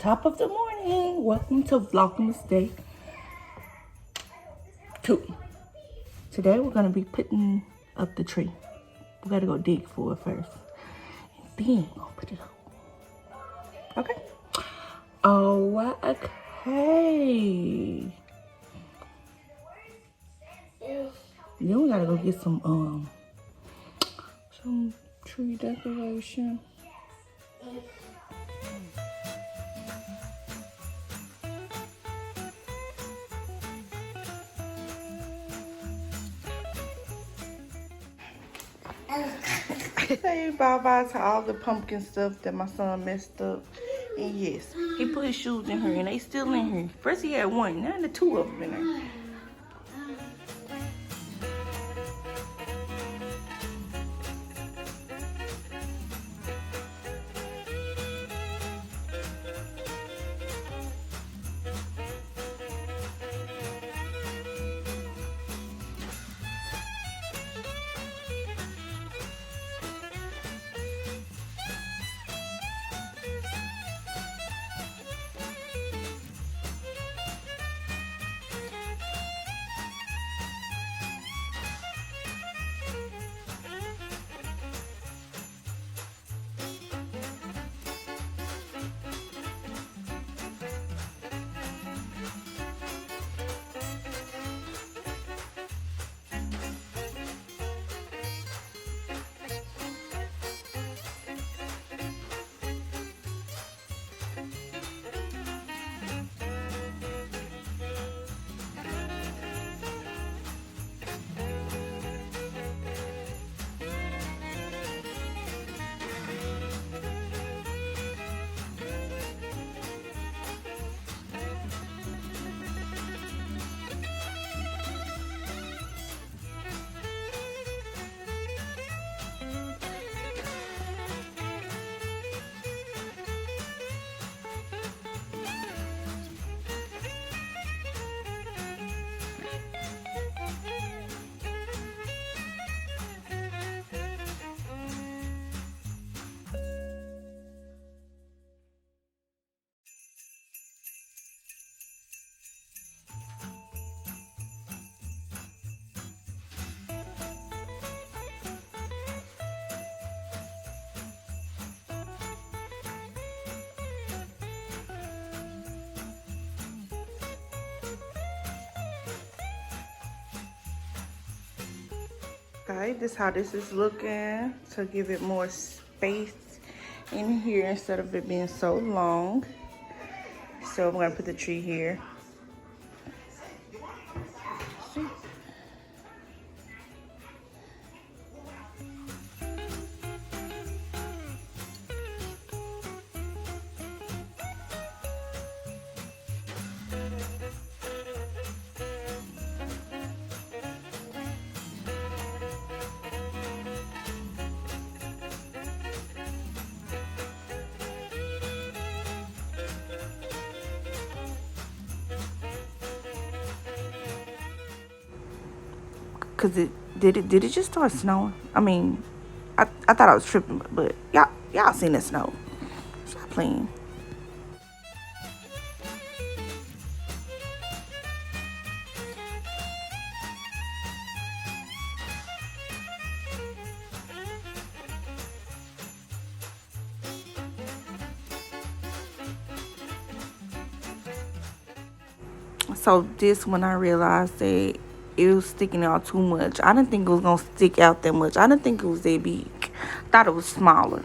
Top of the morning. Welcome to Vlogmas Day 2. Today we're going to be putting up the tree. We got to go dig for it first. And then we'll put it up. Okay? Oh, okay. Then we got to go get some tree decoration. Say bye-bye to all the pumpkin stuff that my son messed up. And yes, he put his shoes in here and they still in here. First he had one, now the two of them in there. Okay, this is how this is looking to give it more space in here instead of it being so long. So I'm gonna put the tree here. See? Cause did it just start snowing? I mean, I thought I was tripping, but y'all seen the snow. Stop playing. So this when I realized that it was sticking out too much. I didn't think it was gonna stick out that much. I didn't think it was that big. I thought it was smaller.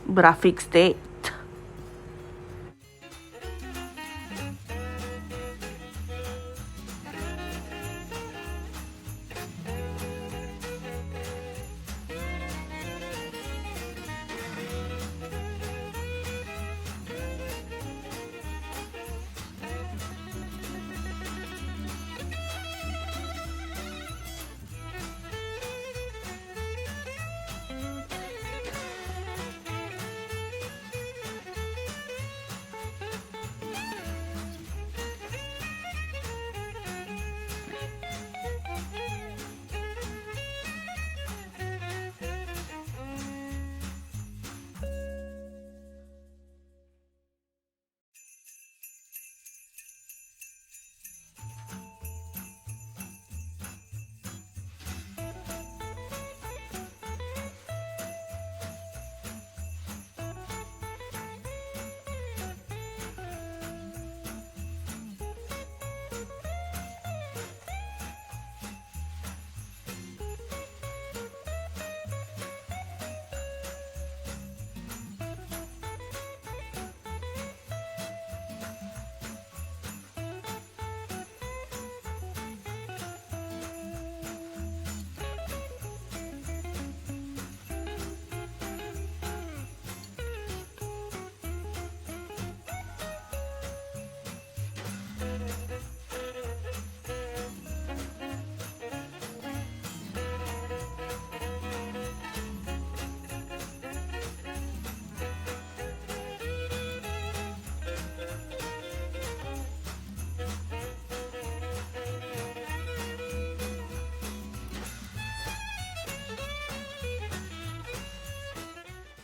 But I fixed that.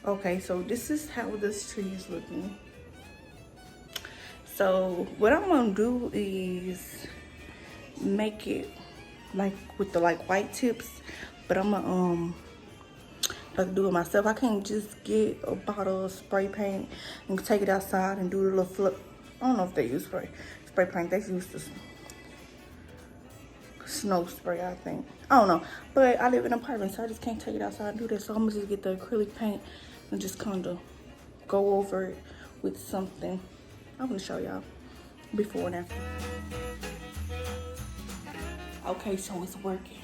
Okay, so this is how this tree is looking. So what I'm gonna do is make it like with the like white tips, but I'm gonna like do it myself. I can't just get a bottle of spray paint and take it outside and do the little flip. I don't know if they use spray paint. They use the snow spray, I think. I don't know, but I live in an apartment, so I just can't take it outside and do that. So I'm gonna just get the acrylic paint and just kind of go over it with something. I'm gonna show y'all before and after. Okay, so it's working.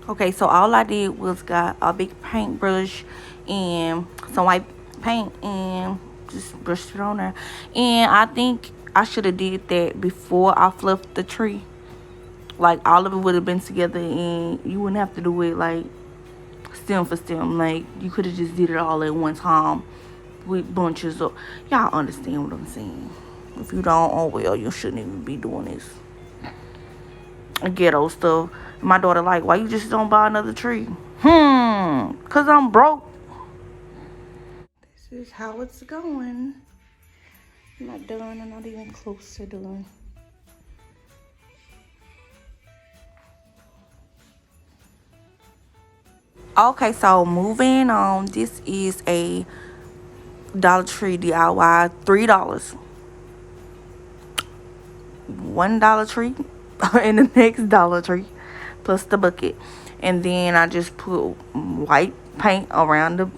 Okay, so all I did was got a big paintbrush and some white paint and just brushed it on there. And I think I should have did that before I fluffed the tree. Like all of it would have been together and you wouldn't have to do it like stem for stem. Like you could have just did it all at one time with bunches of, y'all understand what I'm saying. If you don't, oh well, you shouldn't even be doing this ghetto stuff. My daughter like, why you just don't buy another tree? Cause I'm broke. This is how it's going. I'm not done. I'm not even close to done. Okay, so moving on. This is a Dollar Tree DIY, $3. One Dollar Tree and the next Dollar Tree plus the bucket. And then I just put white paint around the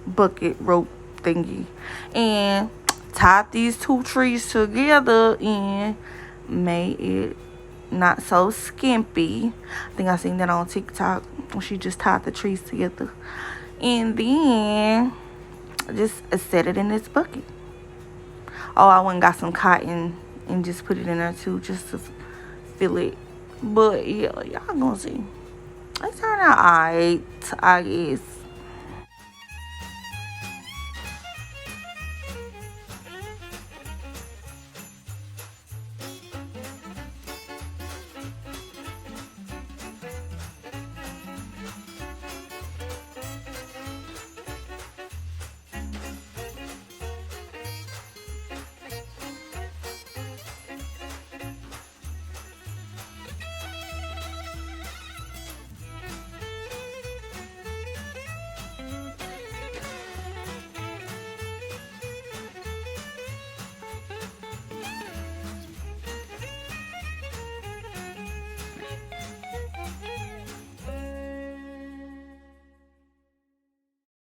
bucket rope thingy and tied these two trees together and made it not so skimpy. I think I seen that on TikTok when she just tied the trees together. And then just set it in this bucket. Oh, I went and got some cotton and just put it in there too, just to fill it. But yeah, y'all gonna see. It turned out alright, I guess.